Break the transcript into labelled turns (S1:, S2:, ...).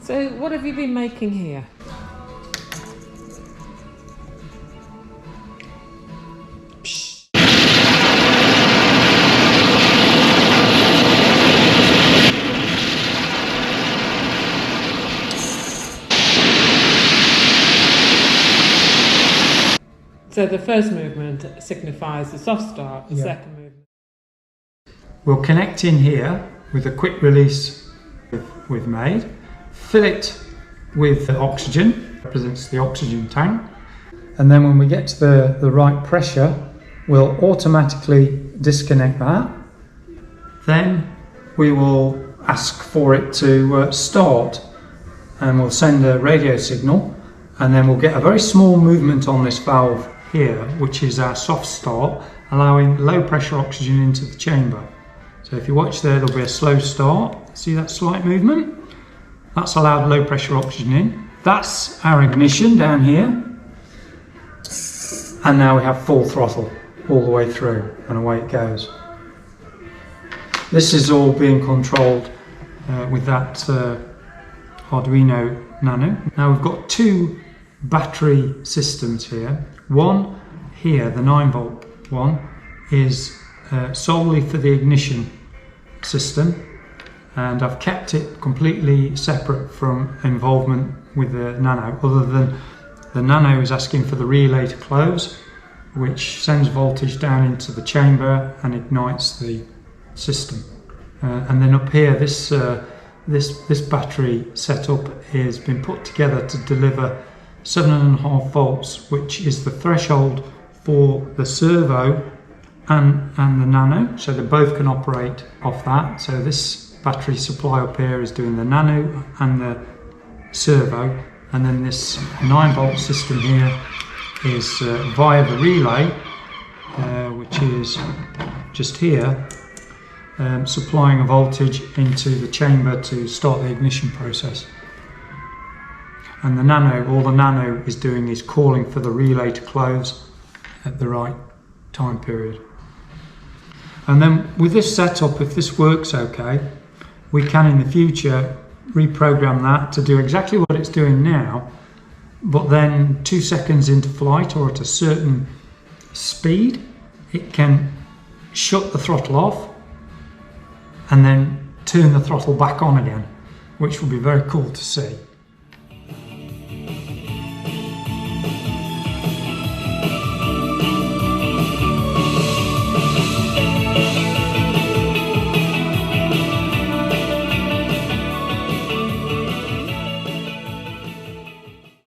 S1: So what have you been making here? So the first movement signifies the soft start, the second movement.
S2: We'll connect in here with a quick release we've made, fill it with oxygen, represents the oxygen tank, and then when we get to the right pressure, we'll automatically disconnect that. Then we will ask for it to start, and we'll send a radio signal, and then we'll get a very small movement on this valve here, which is our soft start, allowing low pressure oxygen into the chamber. So if you watch there, there'll be a slow start. See that slight movement? That's allowed low pressure oxygen in. That's our ignition down here. And now we have full throttle all the way through, and away it goes. This is all being controlled with that Arduino Nano. Now we've got two battery systems here. One here, the 9-volt one, is solely for the ignition system, and I've kept it completely separate from involvement with the Nano, other than the Nano is asking for the relay to close, which sends voltage down into the chamber and ignites the system. And then up here, this battery setup has been put together to deliver 7.5 volts, which is the threshold for the servo and the Nano, so they both can operate off that. So this battery supply up here is doing the Nano and the servo, and then this 9-volt system here is via the relay, which is just here, supplying a voltage into the chamber to start the ignition process. And the Nano, all the Nano is doing is calling for the relay to close at the right time period. And then with this setup, if this works okay, we can in the future reprogram that to do exactly what it's doing now, but then 2 seconds into flight or at a certain speed, it can shut the throttle off and then turn the throttle back on again, which will be very cool to see.